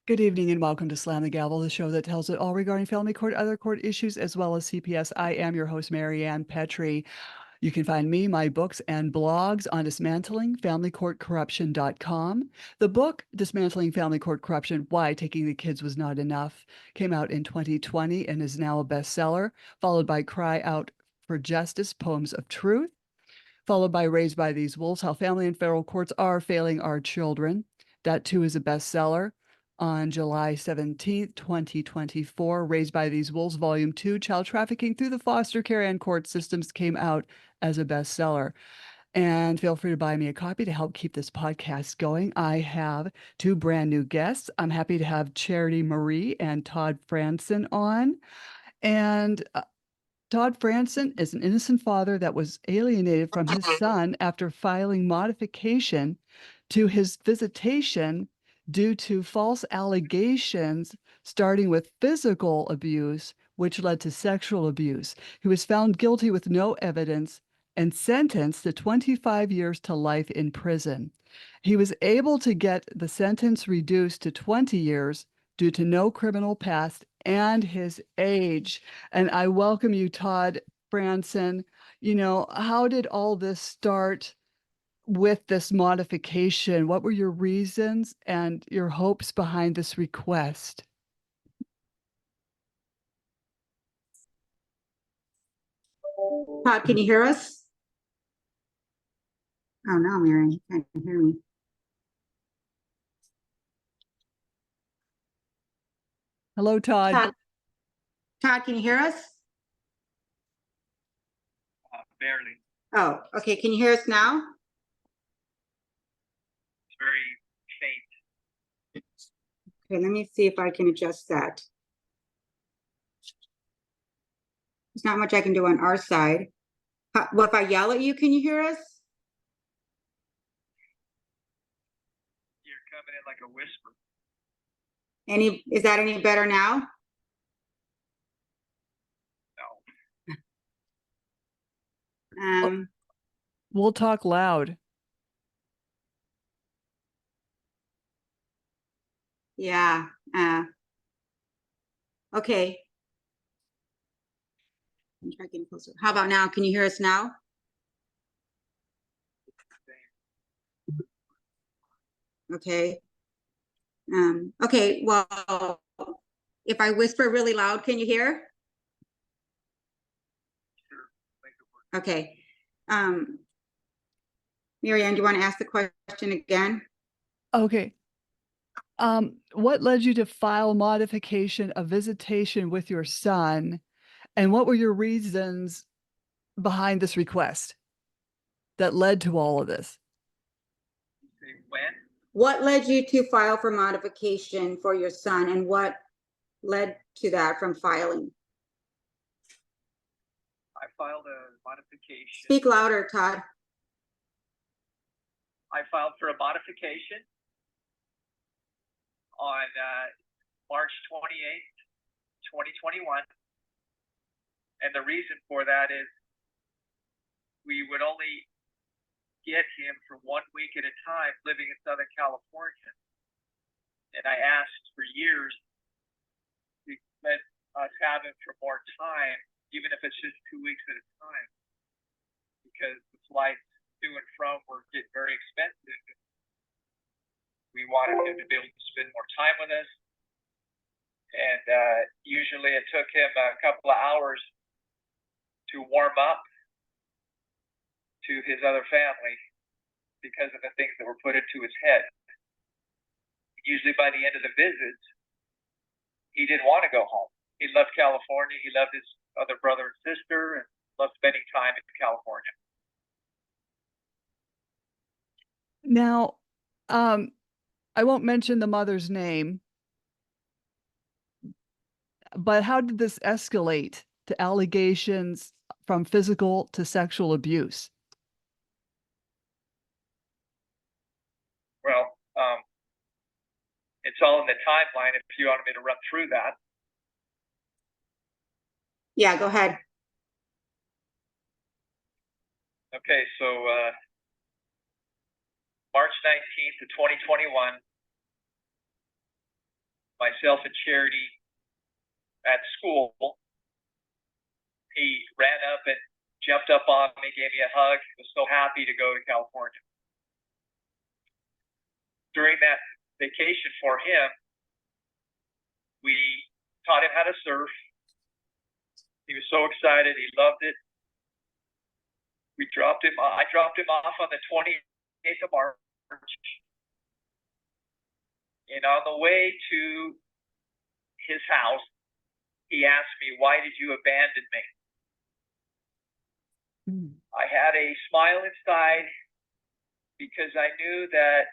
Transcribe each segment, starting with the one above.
Good evening and welcome to Slam the Gavel, the show that tells it all regarding family court, other court issues, as well as CPS. I am your host, Maryann Petri. You can find me, my books, and blogs on dismantlingfamilycourtcorruption.com. The book, Dismantling Family Court Corruption, Why Taking the Kids Was Not Enough, came out in 2020 and is now a bestseller, followed by Cry Out for Justice, Poems of Truth, followed by Raised by These Wolves, How Family and Federal Courts Are Failing Our Children. That too is a bestseller. On July 17th, 2024, Raised by These Wolves, Volume 2, Child Trafficking Through the Foster Care and Court Systems came out as a bestseller. And feel free to buy me a copy to help keep this podcast going. I have two brand new guests. I'm happy to have Charity Marie and Todd Frandsen on. And Todd Frandsen is an innocent father that was alienated from his son after filing modification to his visitation due to false allegations, starting with physical abuse, which led to sexual abuse. He was found guilty with no evidence and sentenced to 25 years to life in prison. He was able to get the sentence reduced to 20 years due to no criminal past and his age. And I welcome you, Todd Frandsen. How did all this start with this modification? What were your reasons and your hopes behind this request? Todd, can you hear us? Oh no, Mary, you can't hear me. Hello, Todd. Todd, can you hear us? Barely. Oh, okay. Can you hear us now? It's very faint. Okay, let me see if I can adjust that. There's not much I can do on our side. Well, if I yell at you, can you hear us? You're coming in like a whisper. Is that any better now? No. We'll talk loud. Yeah. Okay. I'm trying getting closer. How about now? Can you hear us now? Okay. Okay, well, if I whisper really loud, can you hear? Sure. Okay. Maryann, do you want to ask the question again? Okay. What led you to file modification of visitation with your son, and what were your reasons behind this request that led to all of this? When? What led you to file for modification for your son, and what led to that from filing? I filed a modification. Speak louder, Todd. I filed for a modification on March 28th, 2021. And the reason for that is we would only get him for 1 week at a time living in Southern California. And I asked for years to let us have him for more time, even if it's just 2 weeks at a time, because the flights to and from were getting very expensive. We wanted him to be able to spend more time with us. And usually it took him a couple of hours to warm up to his other family because of the things that were put into his head. Usually by the end of the visit, he didn't want to go home. He loved California. He loved his other brother and sister and loved spending time in California. Now, I won't mention the mother's name, but how did this escalate to allegations from physical to sexual abuse? Well, it's all in the timeline if you want me to run through that. Yeah, go ahead. Okay, so March 19th of 2021, myself and Charity at school. He ran up and jumped up on me, gave me a hug, was so happy to go to California. During that vacation for him, we taught him how to surf. He was so excited. He loved it. I dropped him off on the 28th of March. And on the way to his house, he asked me, "Why did you abandon me?" I had a smile inside because I knew that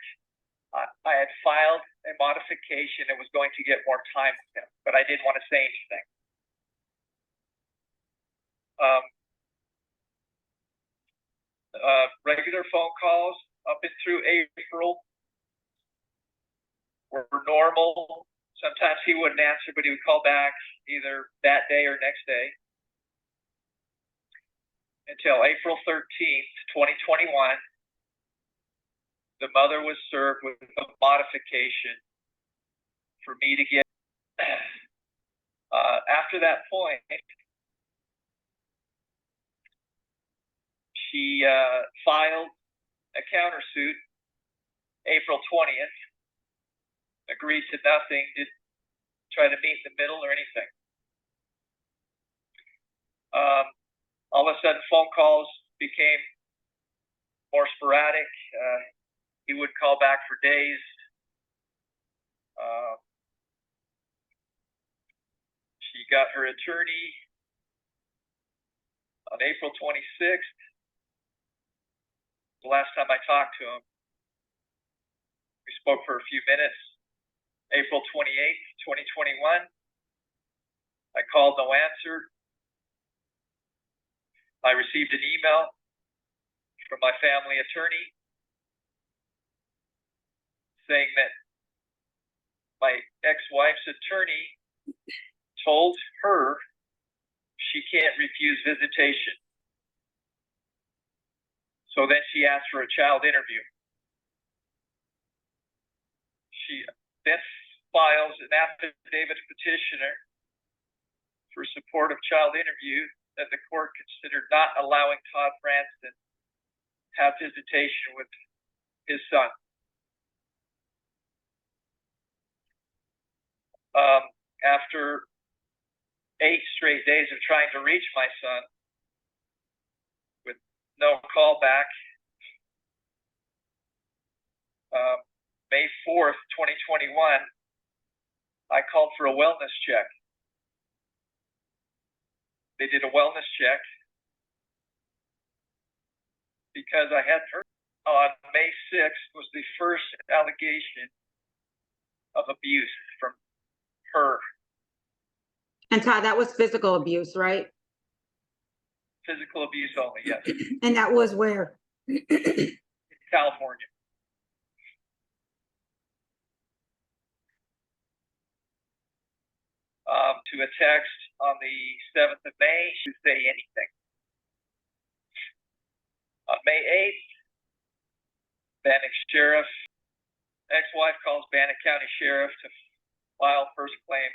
I had filed a modification and was going to get more time with him, but I didn't want to say anything. Regular phone calls up and through April were normal. Sometimes he wouldn't answer, but he would call back either that day or next day. Until April 13th, 2021, the mother was served with a modification for me to get. After that point, she filed a countersuit April 20th, agreed to nothing, didn't try to meet in the middle or anything. All of a sudden, phone calls became more sporadic. He would call back for days. She got her attorney on April 26th. The last time I talked to him, we spoke for a few minutes. April 28th, 2021, I called, no answer. I received an email from my family attorney saying that my ex-wife's attorney told her she can't refuse visitation. So then she asked for a child interview. She then files an affidavit petitioner for support of child interview that the court considered not allowing Todd Frandsen to have visitation with his son. After 8 straight days of trying to reach my son with no call back, May 4th, 2021, I called for a wellness check. They did a wellness check because I hadn't heard. On May 6th was the first allegation of abuse from her. And Todd, that was physical abuse, right? Physical abuse only, yes. And that was where? California. To a text on the 7th of May, she didn't say anything. On May 8th, Bannock Sheriff, ex-wife calls Bannock County Sheriff to file first claim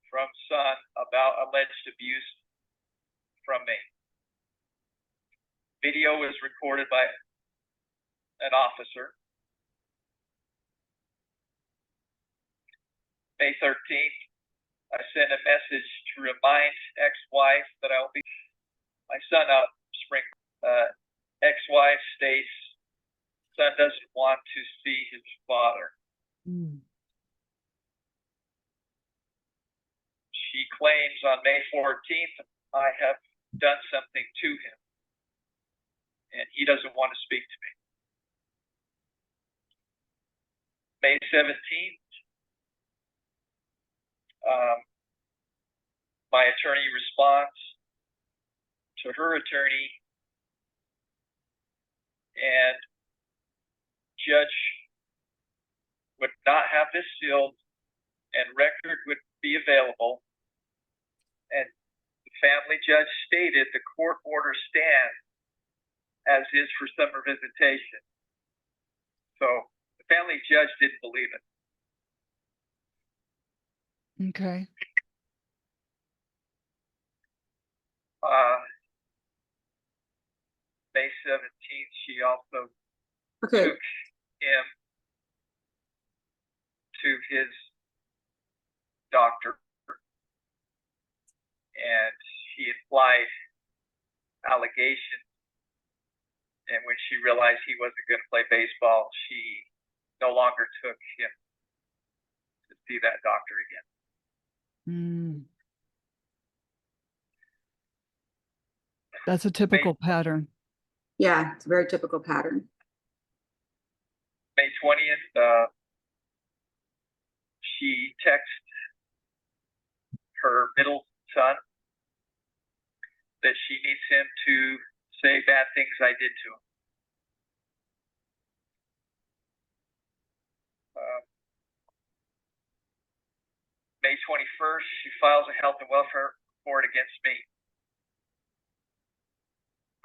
from son about alleged abuse from me. Video was recorded by an officer. May 13th, I sent a message to remind ex-wife that I will be my son out spring. Ex-wife states son doesn't want to see his father. She claims on May 14th, I have done something to him and he doesn't want to speak to me. May 17th, my attorney responds to her attorney, and judge would not have this sealed and record would be available. And the family judge stated the court order stands as is for summer visitation. So the family judge didn't believe it. Okay. May 17th, she also Okay, took him to his doctor, and she implied allegations. And when she realized he wasn't going to play baseball, she no longer took him to see that doctor again. Mm. That's a typical pattern. yeah, it's a very typical pattern. May 20th, she texted her middle son that she needs him to say bad things I did to him. May 21st, she files a health and welfare report against me.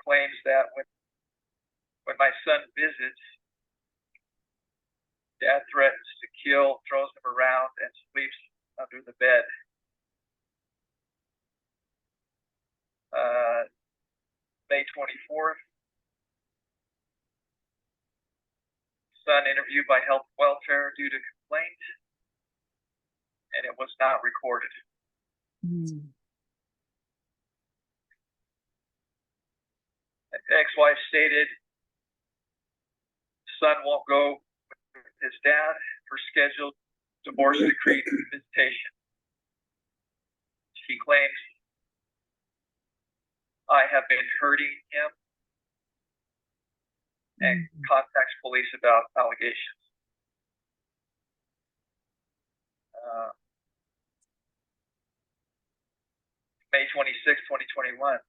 Claims that when my son visits, Dad threatens to kill, throws him around, and sleeps under the bed. May 24th, son interviewed by health and welfare due to complaint, and it was not recorded. Mm. Ex-wife stated son won't go with his dad for scheduled divorce decree visitation. She claims I have been hurting him and contacts police about allegations. May 26, 2021.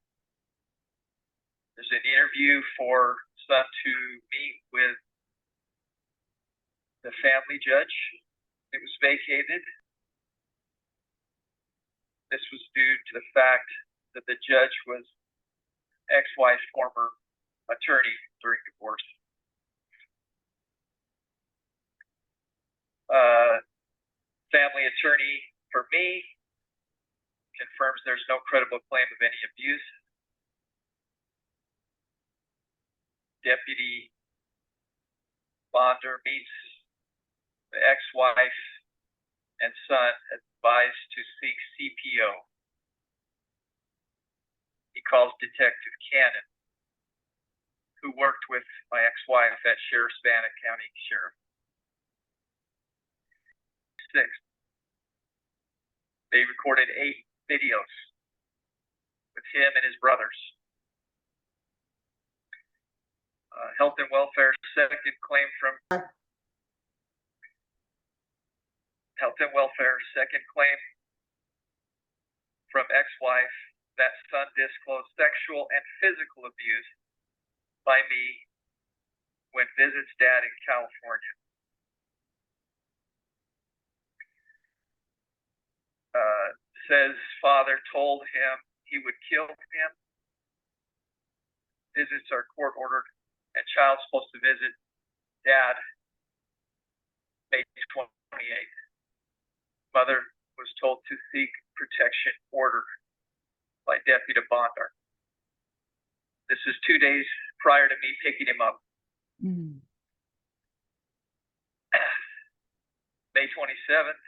There's an interview for son to meet with the family judge. It was vacated. This was due to the fact that the judge was ex-wife's former attorney during divorce. Family attorney for me confirms there's no credible claim of any abuse. Deputy Bonder meets the ex-wife and son, advised to seek CPO. He calls Detective Cannon, who worked with my ex-wife at Sheriff's Bannock County Sheriff. 6. They recorded 8 videos with him and his brothers. Health and welfare second claim from ex-wife that son disclosed sexual and physical abuse by me when visits dad in California. Says father told him he would kill him. Visits are court ordered, and child's supposed to visit dad May 28th. Mother was told to seek protection order by Deputy Bonder. This is 2 days prior to me picking him up. Mm. May 27th.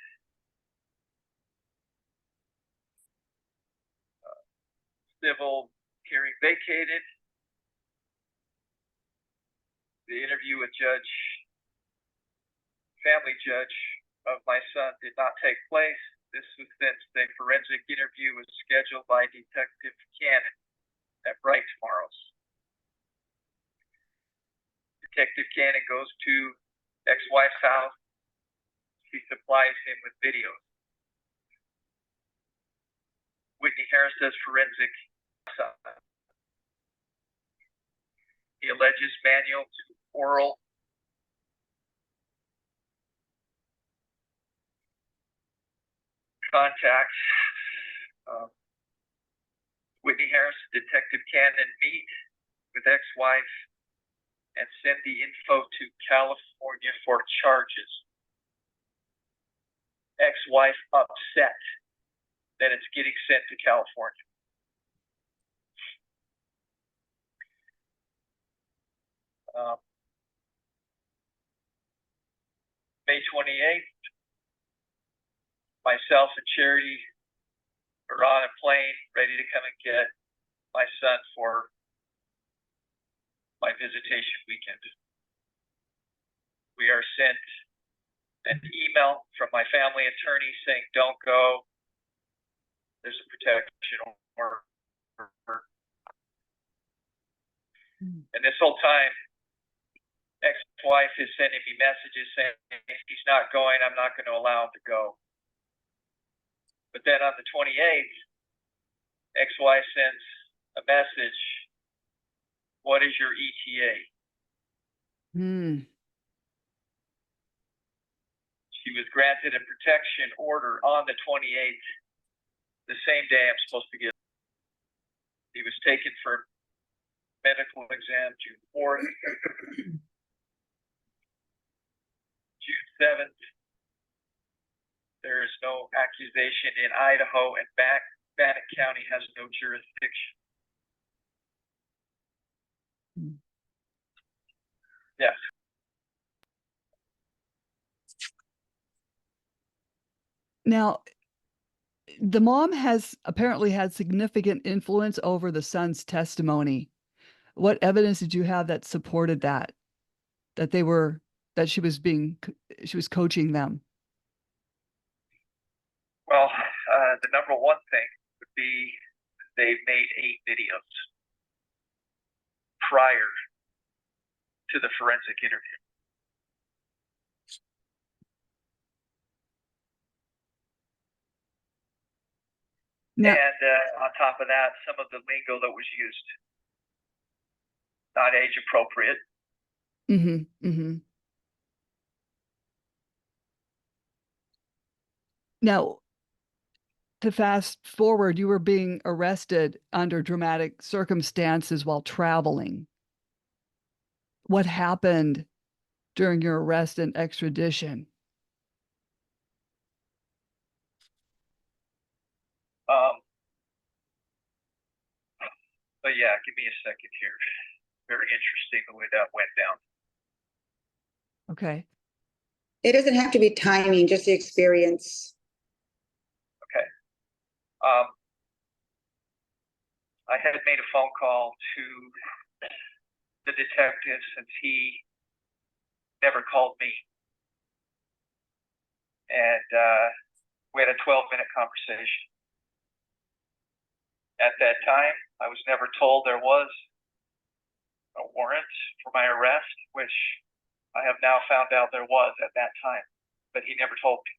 Civil hearing vacated. The interview with family judge of my son did not take place. This was since the forensic interview was scheduled by Detective Cannon at Bright tomorrow's. Detective Cannon goes to ex-wife's house. He supplies him with videos. Whitney Harris does forensic. He alleges manual to oral contact. Whitney Harris and Detective Cannon meet with ex-wife and send the info to California for charges. ex-wife upset that it's getting sent to California. May 28th, myself and Charity are on a plane ready to come and get my son for my visitation weekend. We are sent an email from my family attorney saying, don't go. There's a protection order. And this whole time, ex-wife is sending me messages saying, if he's not going, I'm not going to allow him to go. But then on the 28th, ex-wife sends a message, what is your ETA? She was granted a protection order on the 28th, the same day I'm supposed to get. He was taken for medical exam June 4th. June 7th, there is no accusation in Idaho, and Bannock County has no jurisdiction. Yes. Now, the mom has apparently had significant influence over the son's testimony. What evidence did you have that supported that? That she was coaching them? Well, the number one thing would be they've made 8 videos prior to the forensic interview. Now, and on top of that, some of the lingo that was used, not age appropriate. Now, to fast forward, you were being arrested under dramatic circumstances while traveling. What happened during your arrest and extradition? But yeah, give me a second here. Very interesting the way that went down. Okay. It doesn't have to be timing, just the experience. Okay. I had made a phone call to the detective since he never called me. And we had a 12-minute conversation. At that time, I was never told there was a warrant for my arrest, which I have now found out there was at that time, but he never told me.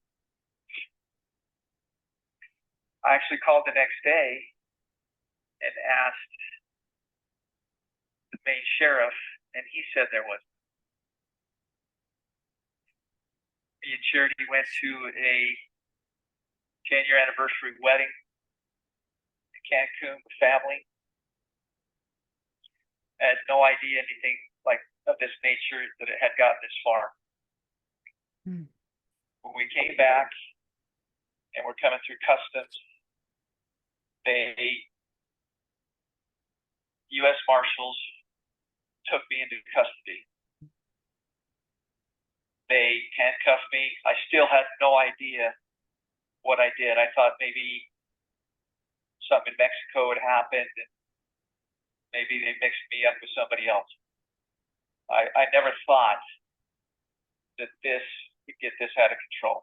I actually called the next day and asked the main sheriff, and he said there was. Me and Charity went to a 10-year anniversary wedding in Cancun with family. I had no idea anything like of this nature that it had gotten this far. When we came back and we're coming through customs, U.S. Marshals took me into custody. They handcuffed me. I still had no idea what I did. I thought maybe something in Mexico had happened and maybe they mixed me up with somebody else. I never thought that this could get this out of control.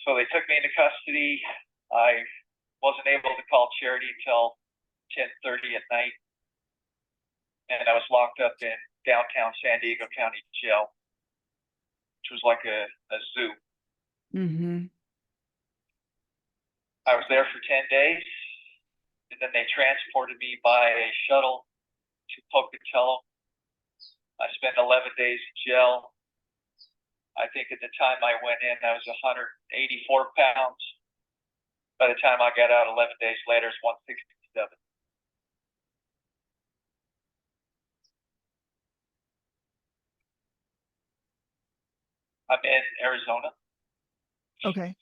So they took me into custody. I wasn't able to call Charity until 10:30 at night. And I was locked up in downtown San Diego County Jail, which was like a zoo. I was there for 10 days. And then they transported me by a shuttle to Pocatello. I spent 11 days in jail. I think at the time I went in, I was 184 pounds. By the time I got out 11 days later, it's 167. I'm in Arizona, Okay.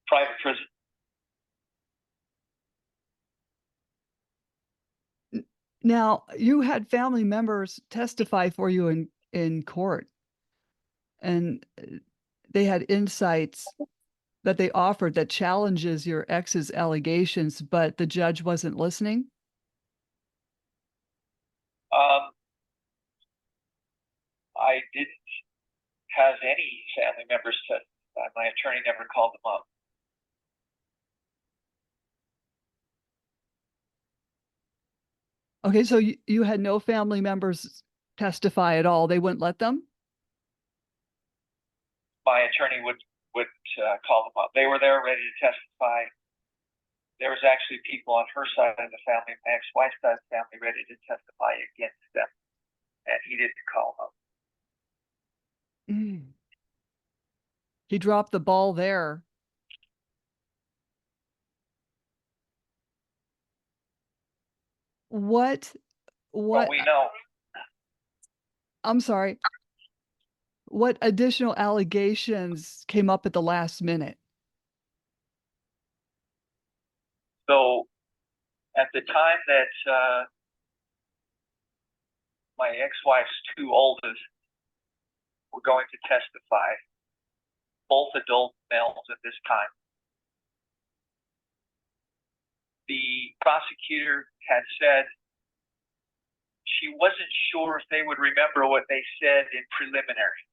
private prison. Now, you had family members testify for you in court, and they had insights that they offered that challenges your ex's allegations, but the judge wasn't listening. I didn't have any family members testify. My attorney never called them up. Okay, so you had no family members testify at all. They wouldn't let them? My attorney would call them up. They were there ready to testify. There was actually people on her side of the family, my ex-wife's side of the family, ready to testify against them, and he didn't call them up. Mm. He dropped the ball there. What But we know. I'm sorry. What additional allegations came up at the last minute? So at the time that my ex-wife's two oldest were going to testify, both adult males at this time, the prosecutor had said she wasn't sure if they would remember what they said in preliminary.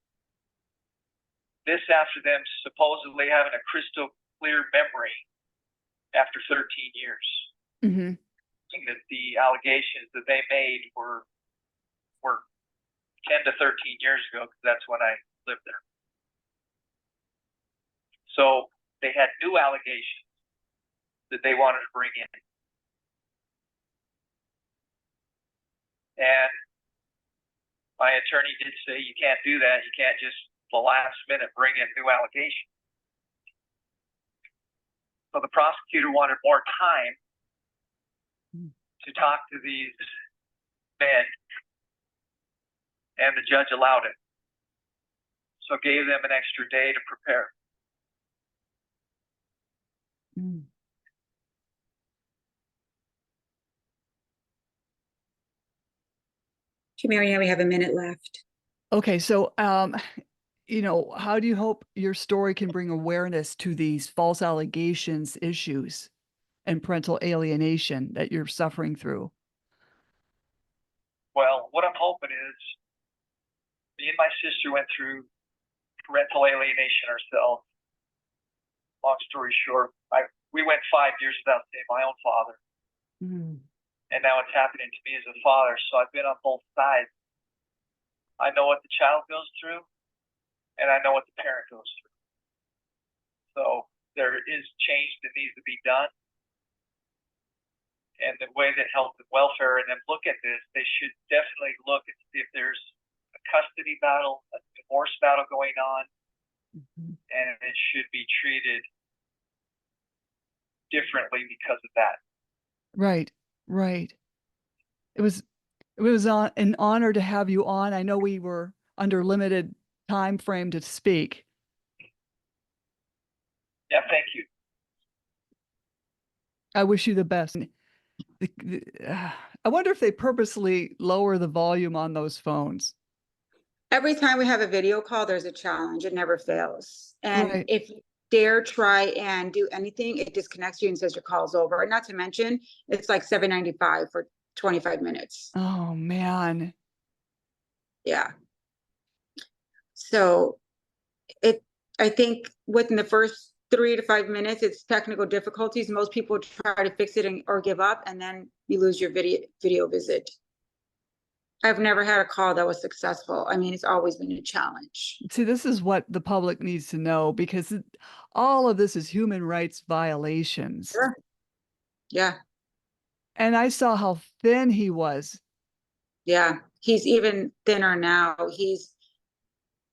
This after them supposedly having a crystal clear memory after 13 years. Mm-hmm. That the allegations that they made were 10 to 13 years ago, because that's when I lived there. So they had new allegations that they wanted to bring in. And my attorney did say, you can't do that. You can't just the last minute bring in new allegations. So the prosecutor wanted more time to talk to these men, and the judge allowed it. So gave them an extra day to prepare. Mm. Maryann, we have a minute left. Okay, so how do you hope your story can bring awareness to these false allegations issues and parental alienation that you're suffering through? Well, what I'm hoping is, me and my sister went through parental alienation ourselves. Long story short, we went 5 years without seeing my own father. Mm. And now it's happening to me as a father. So I've been on both sides. I know what the child goes through, and I know what the parent goes through. So there is change that needs to be done. And the way that health and welfare and them look at this, they should definitely look and see if there's a custody battle, a divorce battle going on, Mm-hmm. and it should be treated differently because of that. Right, right. It was an honor to have you on. I know we were under limited time frame to speak. Yeah, thank you. I wish you the best. I wonder if they purposely lower the volume on those phones. Every time we have a video call, there's a challenge. It never fails. And Right. if you dare try and do anything, it disconnects you and says your call's over. And not to mention, it's like $7.95 for 25 minutes. Oh, man. Yeah. So I think within the first 3 to 5 minutes, it's technical difficulties. Most people try to fix it or give up, and then you lose your video visit. I've never had a call that was successful. I mean, it's always been a challenge. See, this is what the public needs to know, because all of this is human rights violations. Sure. Yeah. And I saw how thin he was. Yeah. He's even thinner now.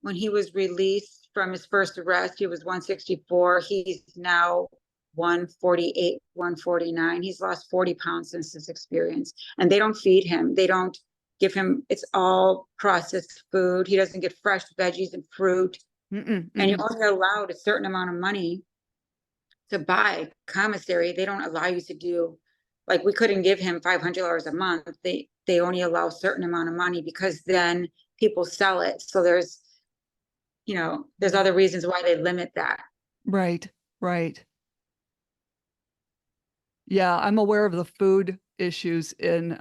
When he was released from his first arrest, he was 164. He's now 148, 149. He's lost 40 pounds since this experience. And they don't feed him. They don't give him, it's all processed food. He doesn't get fresh veggies and fruit. Mm-mm, And you're mm-mm. only allowed a certain amount of money to buy commissary. They don't allow you to do, like, we couldn't give him $500 a month. They only allow a certain amount of money because then people sell it. So there's, there's other reasons why they limit that. Right, right. Yeah, I'm aware of the food issues in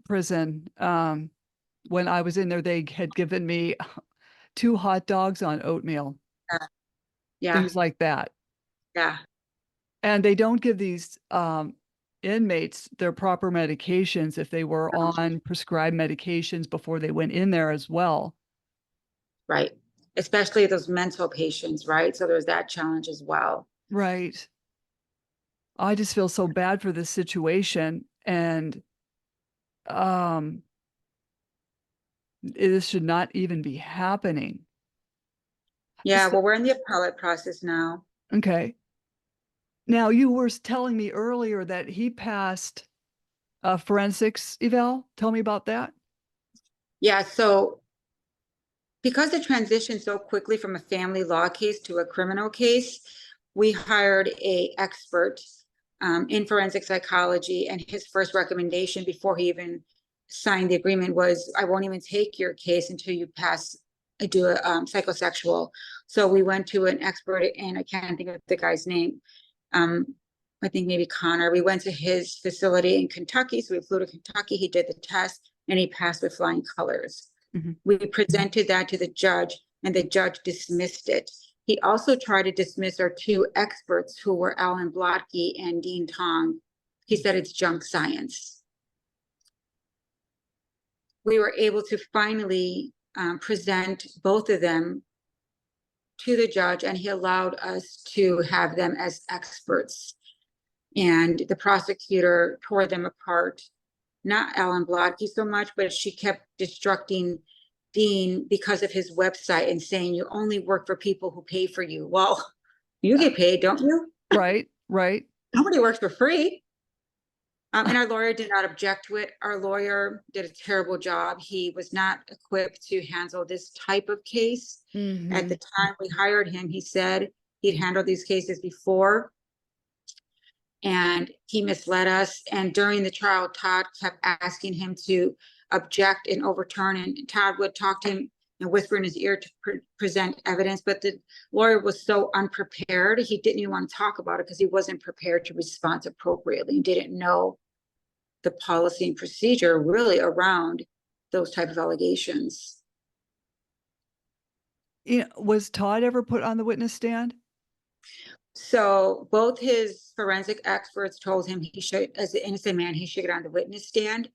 prison. When I was in there, they had given me 2 hot dogs on oatmeal, Yeah, things like that. yeah, And they don't give these inmates their proper medications if they were on prescribed medications before they went in there as well. right. Especially those mental patients, right? So there's that challenge as well. Right. I just feel so bad for this situation, and um this should not even be happening. Yeah, So, well, we're in the appellate process now. okay. Now you were telling me earlier that he passed a forensics eval. Tell me about that. Yeah, so because it transitioned so quickly from a family law case to a criminal case, we hired a expert in forensic psychology, and his first recommendation before he even signed the agreement was, I won't even take your case until you do a psychosexual. So we went to an expert, and I can't think of the guy's name. I think maybe Connor. We went to his facility in Kentucky. So we flew to Kentucky. He did the test and he passed with flying colors. Mhm. We presented that to the judge and the judge dismissed it. He also tried to dismiss our 2 experts who were Alan Blotke and Dean Tong. He said it's junk science. We were able to finally present both of them to the judge, and he allowed us to have them as experts. And the prosecutor tore them apart. Not Alan Blotke so much, but she kept destructing Dean because of his website and saying you only work for people who pay for you. Well, you get paid, don't you? Right, right. Nobody works for free. And our lawyer did not object to it. Our lawyer did a terrible job. He was not equipped to handle this type of case. At the time we hired him, he said he'd handled these cases before, and he misled us. And during the trial, Todd kept asking him to object and overturn, and Todd would talk to him and whisper in his ear to present evidence, but the lawyer was so unprepared, he didn't even want to talk about it because he wasn't prepared to respond appropriately and didn't know the policy and procedure really around those type of allegations. Was Todd ever put on the witness stand? So both his forensic experts told him he should, as an innocent man, he should get on the witness stand.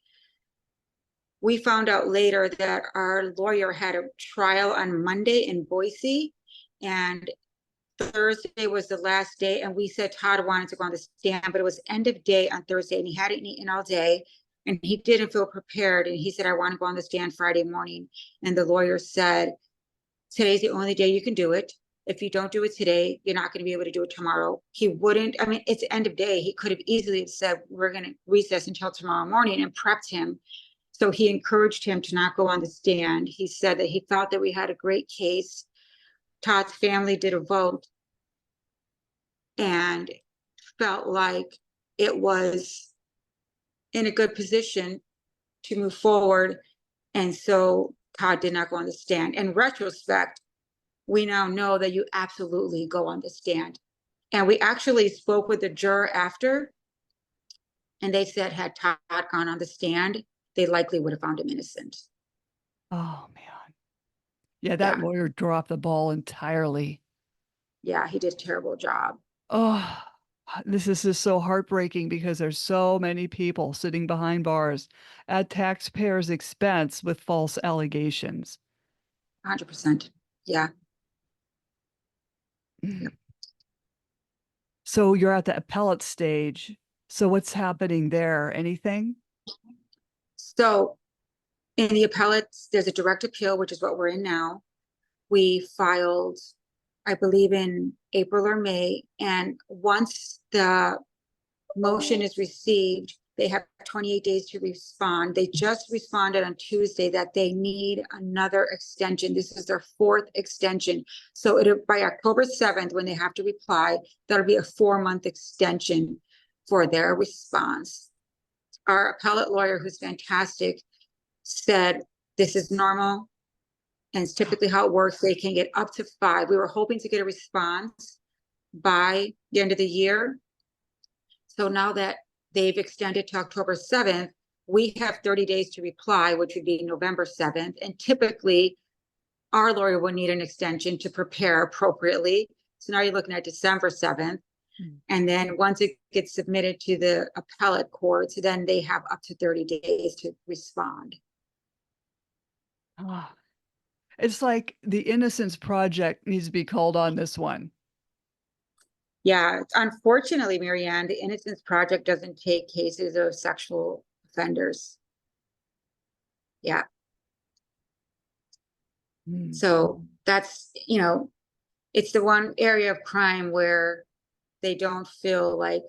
We found out later that our lawyer had a trial on Monday in Boise, and Thursday was the last day. And we said Todd wanted to go on the stand, but it was end of day on Thursday, and he hadn't eaten all day, and he didn't feel prepared. And he said, I want to go on the stand Friday morning. And the lawyer said, today's the only day you can do it. If you don't do it today, you're not going to be able to do it tomorrow. He wouldn't. I mean, it's end of day. He could have easily said, we're going to recess until tomorrow morning, and prepped him. So he encouraged him to not go on the stand. He said that he thought that we had a great case. Todd's family did a vote and felt like it was in a good position to move forward. And so Todd did not go on the stand. In retrospect, we now know that you absolutely go on the stand. And we actually spoke with the juror after, and they said had Todd gone on the stand, they likely would have found him innocent. Oh man. Yeah, that lawyer dropped the ball entirely. Yeah, he did a terrible job. Oh, this is just so heartbreaking because there's so many people sitting behind bars at taxpayers' expense with false allegations. 100%. Yeah. So you're at the appellate stage. So what's happening there? Anything? So in the appellates, there's a direct appeal, which is what we're in now. We filed, I believe, in April or May. And once the motion is received, They have 28 days to respond. They just responded on Tuesday that they need another extension. This is their 4th extension. So by October 7th, when they have to reply, that'll be a 4-month extension for their response. Our appellate lawyer, who's fantastic, said this is normal and it's typically how it works. They can get up to 5. We were hoping to get a response by the end of the year. So now that they've extended to October 7th, we have 30 days to reply, which would be November 7th. And typically, our lawyer would need an extension to prepare appropriately. So now you're looking at December 7th. And then once it gets submitted to the appellate courts, then they have up to 30 days to respond. Ah, it's like the Innocence Project needs to be called on this one. Yeah, unfortunately, Maryann, the Innocence Project doesn't take cases of sexual offenders. Yeah. So that's, it's the one area of crime where they don't feel like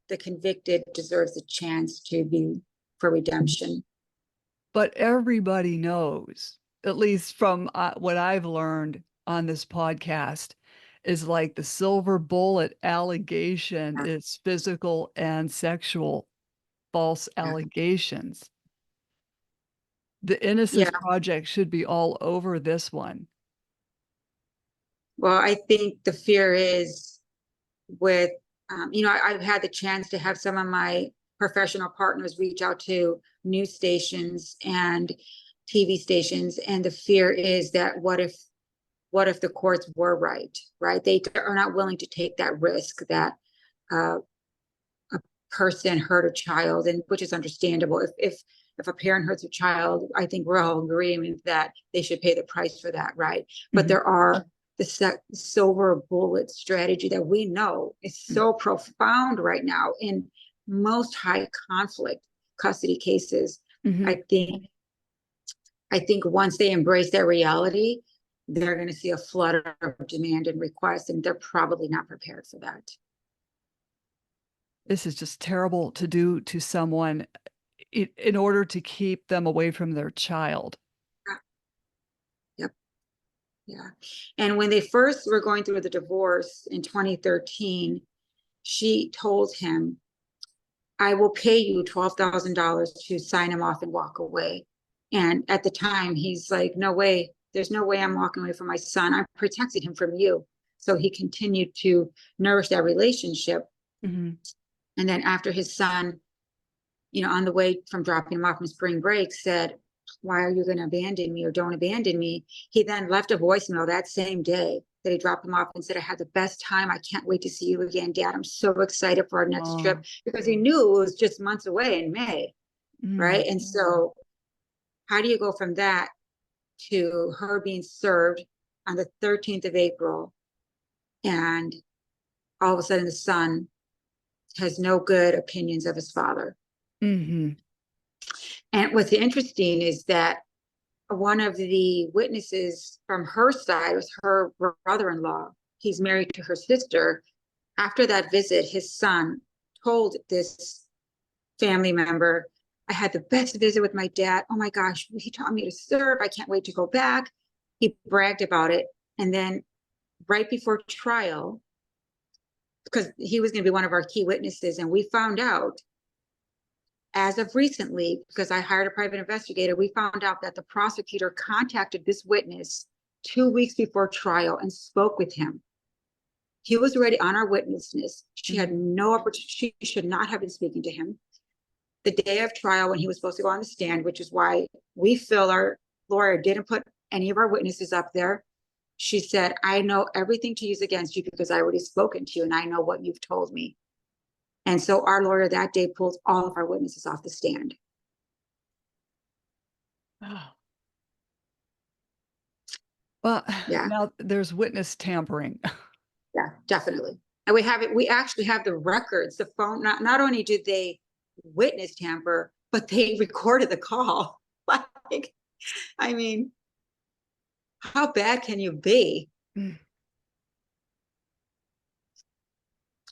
the convicted deserves a chance to be for redemption. But everybody knows, at least from what I've learned on this podcast, is like the silver bullet allegation is physical and sexual false allegations. The Innocence Project should be all over this one. Well, I think the fear is with, I've had the chance to have some of my professional partners reach out to news stations and TV stations. And the fear is that what if the courts were right? They are not willing to take that risk that a person hurt a child, and which is understandable. If a parent hurts a child, I think we're all in agreement that they should pay the price for that, right? But there are the silver bullet strategy that we know is so profound right now in most high conflict custody cases. I think once they embrace that reality, they're going to see a flood of demand and requests, and they're probably not prepared for that. This is just terrible to do to someone in order to keep them away from their child. Yep. Yeah. And when they first were going through the divorce in 2013, she told him, I will pay you $12,000 to sign him off and walk away. And at the time, he's like, no way. There's no way I'm walking away from my son. I protected him from you. So he continued to nourish that relationship. And then after his son, on the way from dropping him off in spring break, said, why are you going to abandon me or don't abandon me? He then left a voicemail that same day that he dropped him off and said, I had the best time. I can't wait to see you again, Dad. I'm so excited for our next trip, because he knew it was just months away in May. Right. And so how do you go from that to her being served on the 13th of April, and all of a sudden the son has no good opinions of his father? And what's interesting is that one of the witnesses from her side was her brother-in-law. He's married to her sister. After that visit, his son told this family member, I had the best visit with my dad. Oh my gosh, he taught me to serve. I can't wait to go back. He bragged about it. And then right before trial, because he was going to be one of our key witnesses, and we found out, as of recently, because I hired a private investigator, we found out that the prosecutor contacted this witness 2 weeks before trial and spoke with him. He was already on our witness list. She had no opportunity. She should not have been speaking to him. The day of trial, when he was supposed to go on the stand, which is why we feel our lawyer didn't put any of our witnesses up there, she said, I know everything to use against you because I already spoken to you and I know what you've told me. And so our lawyer that day pulled all of our witnesses off the stand. Well, now there's witness tampering. Yeah, definitely. And we actually have the records, the phone. Not only did they witness tamper, but they recorded the call. Like, I mean, how bad can you be?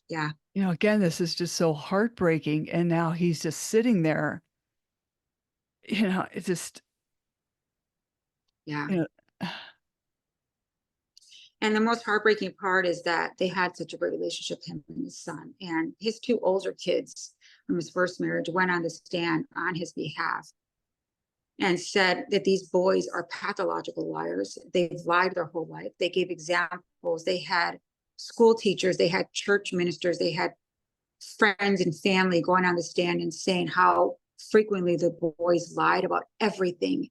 Yeah. You know, again, this is just so heartbreaking. And now he's just sitting there. You know, it's just, Yeah. you know, And the most heartbreaking part is that they had such a great relationship, him and his son. And his two older kids from his first marriage went on the stand on his behalf and said that these boys are pathological liars. They've lied their whole life. They gave examples. They had school teachers, they had church ministers, they had friends and family going on the stand and saying how frequently the boys lied about everything.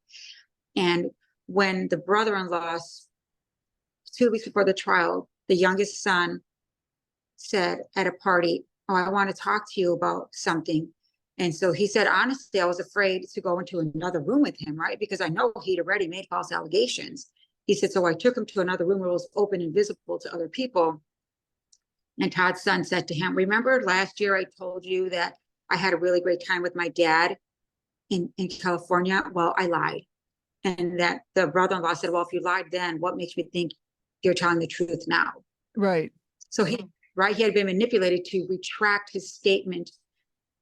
And when the brother-in-law, 2 weeks before the trial, the youngest son said at a party, "Oh, I want to talk to you about something." And so he said, honestly, I was afraid to go into another room with him, right? Because I know he'd already made false allegations. He said, so I took him to another room where it was open and visible to other people. And Todd's son said to him, remember last year I told you that I had a really great time with my dad in California? Well, I lied. And that the brother-in-law said, well, if you lied then, what makes me think you're telling the truth now? right. So he had been manipulated to retract his statement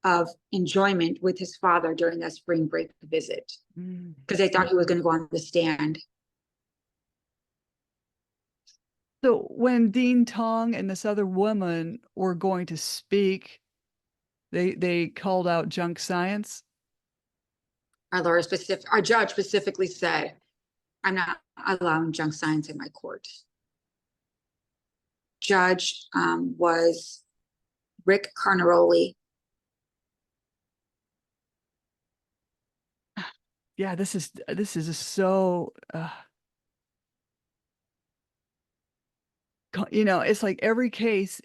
of enjoyment with his father during that spring break visit because they thought he was going to go on the stand. So when Dean Tong and this other woman were going to speak, they called out junk science. Our judge specifically said, I'm not allowing junk science in my court. Judge was Rick Carnaroli. Yeah, this is so you know, it's like every case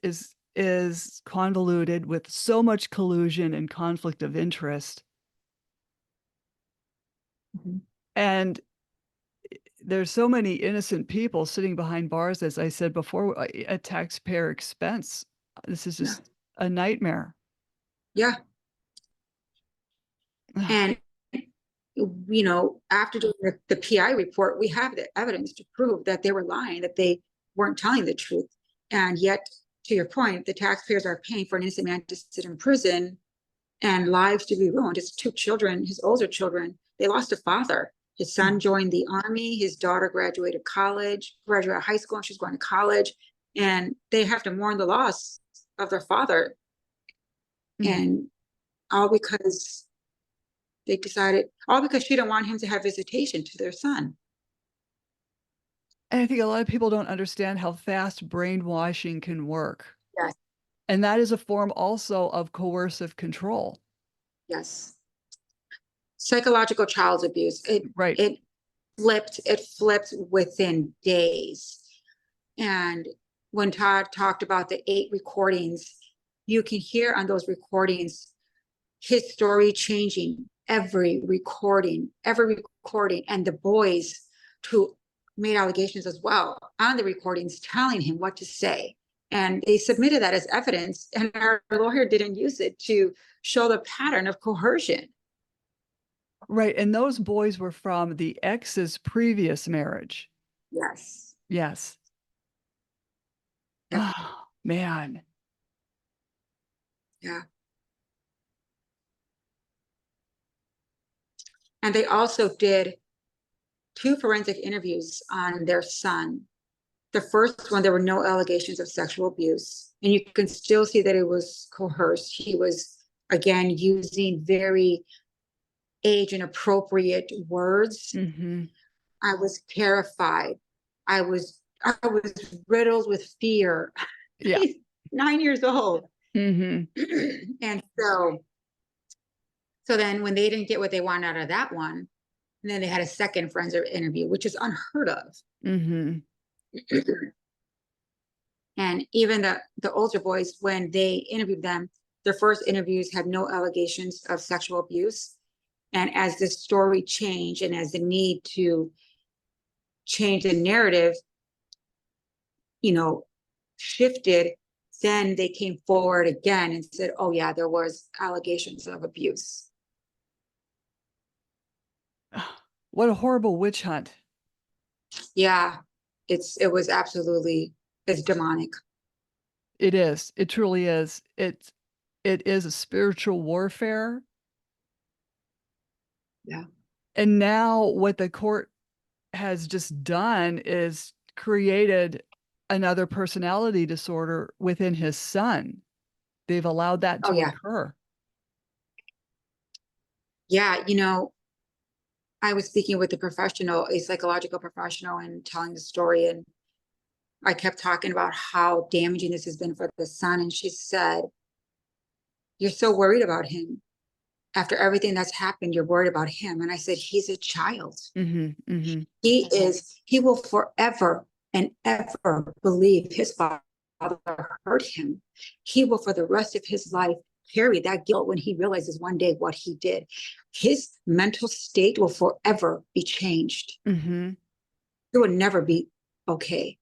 is convoluted with so much collusion and conflict of interest. And there's so many innocent people sitting behind bars, as I said before, at taxpayer expense. This is just a nightmare. Yeah. And you know, after doing the PI report, we have the evidence to prove that they were lying, that they weren't telling the truth. And yet, to your point, the taxpayers are paying for an innocent man to sit in prison and lives to be ruined. His two children, his older children, they lost a father. His son joined the army. His daughter graduated high school, and she's going to college. And they have to mourn the loss of their father. And all because they decided, all because she didn't want him to have visitation to their son. And I think a lot of people don't understand how fast brainwashing can work. Yes. And that is a form also of coercive control. Yes. Psychological child abuse. Right. It flipped within days. And when Todd talked about the 8 recordings, you can hear on those recordings his story changing every recording, and the boys who made allegations as well on the recordings telling him what to say. And they submitted that as evidence, and our lawyer didn't use it to show the pattern of coercion. Right. And those boys were from the ex's previous marriage. Yes. Yes. Yep. Oh, man. Yeah. And they also did 2 forensic interviews on their son. The first one, there were no allegations of sexual abuse. And you can still see that it was coerced. He was, again, using very age inappropriate words. I was terrified. I was riddled with fear. Yeah. He's 9 years old. And so then when they didn't get what they wanted out of that one, and then they had a second forensic interview, which is unheard of. And even the older boys, when they interviewed them, their first interviews had no allegations of sexual abuse. And as the story changed and as the need to change the narrative, you know, shifted, then they came forward again and said, oh yeah, there was allegations of abuse. what a horrible witch hunt. Yeah, it's demonic. It is. It truly is. It is a spiritual warfare. Yeah. And now what the court has just done is created another personality disorder within his son. They've allowed that Oh to yeah. occur. Yeah. I was speaking with a psychological professional, and telling the story, and I kept talking about how damaging this has been for the son. And she said, "You're so worried about him. After everything that's happened, you're worried about him." And I said, "He's a child. He will forever and ever believe his father hurt him. He will, for the rest of his life, carry that guilt when he realizes one day what he did. His mental state will forever be changed. It will never be okay."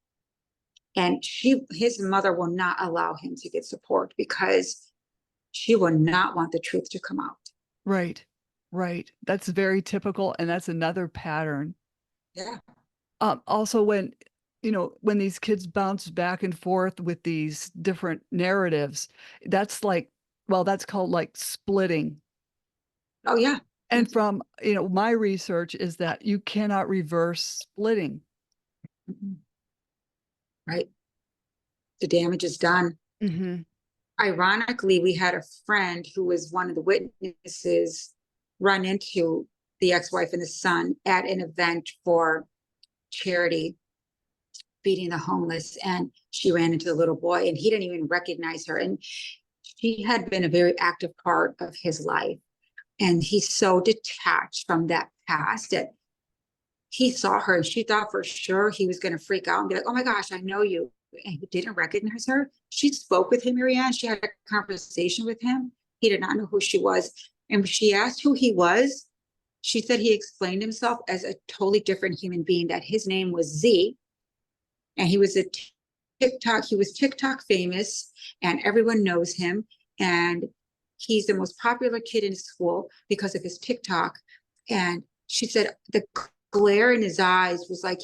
And his mother will not allow him to get support, because she will not want the truth to come out. Right. Right. That's very typical. And that's another pattern. Yeah. Also, when, when these kids bounce back and forth with these different narratives, that's like, well, that's called like splitting. Oh yeah. And from, my research is that you cannot reverse splitting. Right. The damage is done. Ironically, we had a friend who was one of the witnesses run into the ex-wife and the son at an event for charity, feeding the homeless, and she ran into the little boy, and he didn't even recognize her. And she had been a very active part of his life, and he's so detached from that past that he saw her, and she thought for sure he was going to freak out and be like, "Oh my gosh, I know you." And he didn't recognize her. She spoke with him, Maryann. She had a conversation with him. He did not know who she was. And when she asked who he was, she said he explained himself as a totally different human being, that his name was Z, and he was TikTok famous, and everyone knows him. And he's the most popular kid in school because of his TikTok. And she said the glare in his eyes was like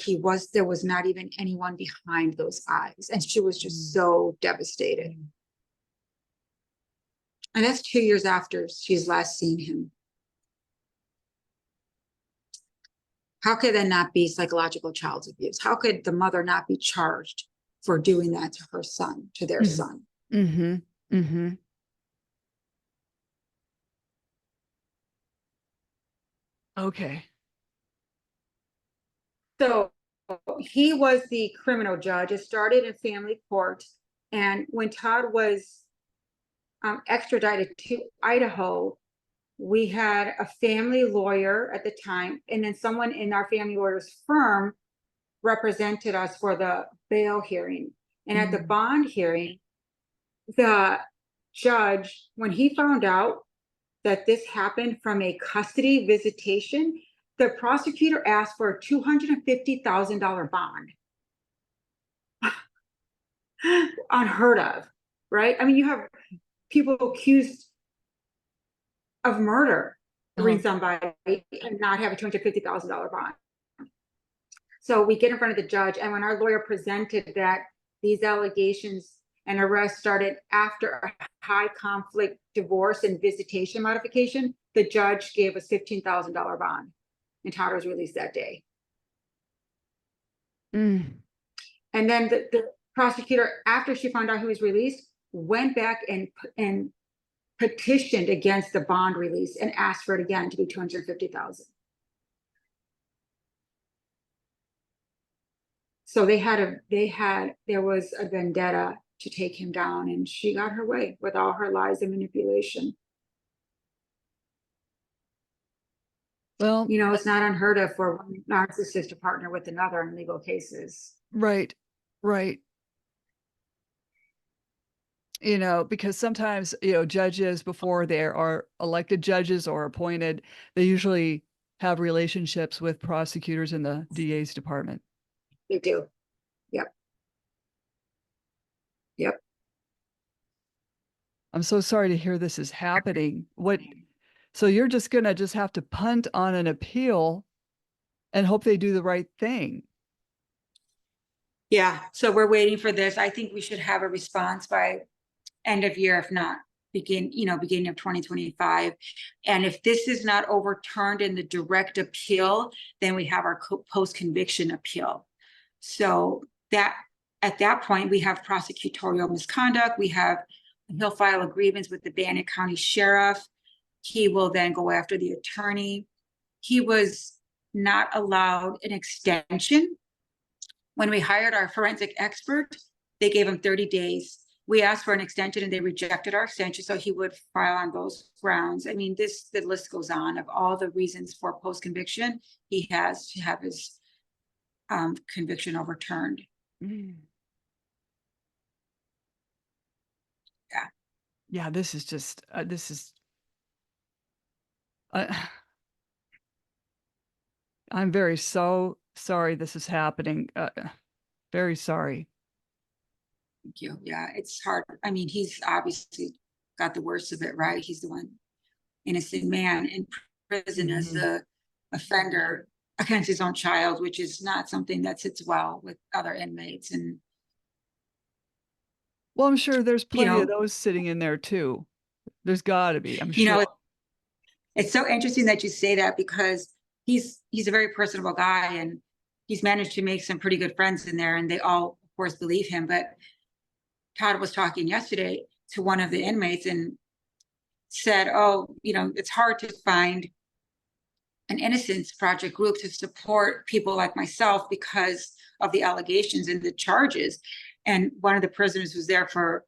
there was not even anyone behind those eyes. And she was just so devastated. And that's 2 years after she's last seen him. How could that not be psychological child abuse? How could the mother not be charged for doing that to her son, to their son? Okay. So he was the criminal judge. It started in family court. And when Todd was extradited to Idaho, we had a family lawyer at the time, and then someone in our family lawyer's firm represented us for the bail hearing. And at the bond hearing, the judge, when he found out that this happened from a custody visitation, the prosecutor asked for a $250,000 bond. Unheard of, right? I mean, you have people accused of murder, somebody, and not have a $250,000 bond. So we get in front of the judge, and when our lawyer presented that these allegations and arrests started after a high conflict divorce and visitation modification, the judge gave us $15,000 bond, and Todd was released that day. And then the prosecutor, after she found out he was released, went back and petitioned against the bond release and asked for it again to be $250,000. So there was a vendetta to take him down, and she got her way with all her lies and manipulation. Well, it's not unheard of for one narcissist to partner with another in legal cases. Right. Because sometimes, judges, before they are elected judges or appointed, they usually have relationships with prosecutors in the DA's department. They do. Yep. I'm so sorry to hear this is happening. So you're just going to have to punt on an appeal and hope they do the right thing. Yeah, so we're waiting for this. I think we should have a response by end of year, if not beginning of 2025. And if this is not overturned in the direct appeal, then we have our post-conviction appeal. So that at that point, we have prosecutorial misconduct. He'll file a grievance with the Bannock County Sheriff. He will then go after the attorney. He was not allowed an extension. When we hired our forensic expert, they gave him 30 days. We asked for an extension and they rejected our extension, so he would file on those grounds. I mean, the list goes on of all the reasons for post-conviction. He has to have his conviction overturned. Mm. Yeah. Yeah, this is just, I'm very so sorry this is happening. Very sorry. Thank you. Yeah, it's hard. I mean, he's obviously got the worst of it, right? He's the one innocent man in prison as the offender against his own child, which is not something that sits well with other inmates. And Well, I'm sure there's plenty of know- those sitting in there too. There's got to be, I'm you sure. know, it's so interesting that you say that, because he's a very personable guy, and he's managed to make some pretty good friends in there, and they all, of course, believe him. But Todd was talking yesterday to one of the inmates and said, oh, it's hard to find an innocence project group to support people like myself because of the allegations and the charges. And one of the prisoners who's there for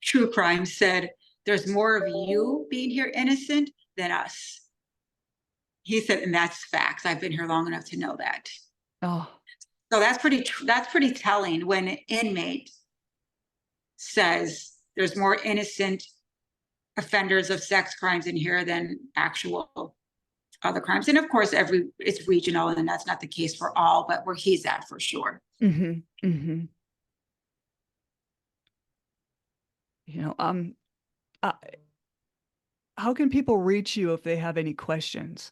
true crime said, there's more of you being here innocent than us. He said, and that's facts. I've been here long enough to know that. Oh, So that's pretty telling when an inmate says there's more innocent offenders of sex crimes in here than actual other crimes. And of course, it's regional, and that's not the case for all, but where he's at for sure. mm-hmm, mm-hmm. How can people reach you if they have any questions?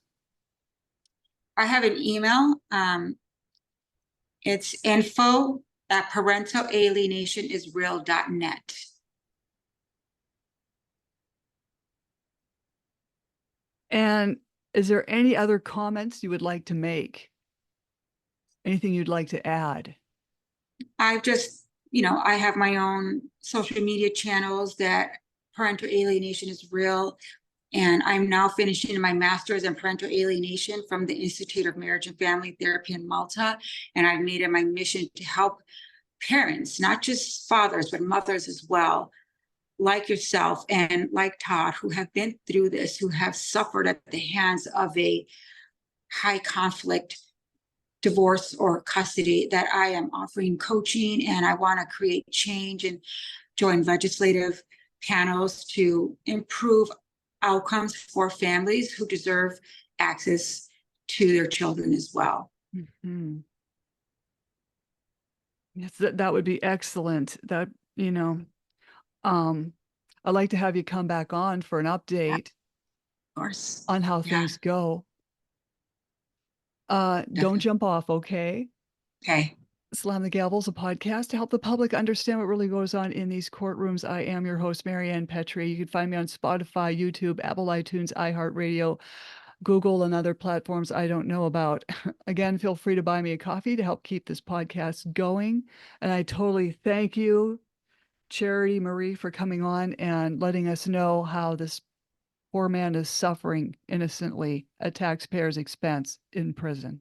I have an email. It's info@parentalalienationiSreal.net. And is there any other comments you would like to make? Anything you'd like to add? I've just, I have my own social media channels that Parental Alienation is Real. And I'm now finishing my master's in parental alienation from the Institute of Marriage and Family Therapy in Malta. And I've made it my mission to help parents, not just fathers, but mothers as well, like yourself and like Todd, who have been through this, who have suffered at the hands of a high conflict divorce or custody, that I am offering coaching, and I want to create change and join legislative panels to improve outcomes for families who deserve access to their children as well. Mm-hmm. Yes, that would be excellent. I'd like to have you come back on for an update Of course. on how things go. Don't jump off, okay? Okay. Slam the Gavel's a podcast to help the public understand what really goes on in these courtrooms. I am your host, Maryann Petri. You can find me on Spotify, YouTube, Apple iTunes, iHeartRadio, Google, and other platforms I don't know about. Again, feel free to buy me a coffee to help keep this podcast going. And I totally thank you, Charity Marie, for coming on and letting us know how this poor man is suffering innocently at taxpayers' expense in prison.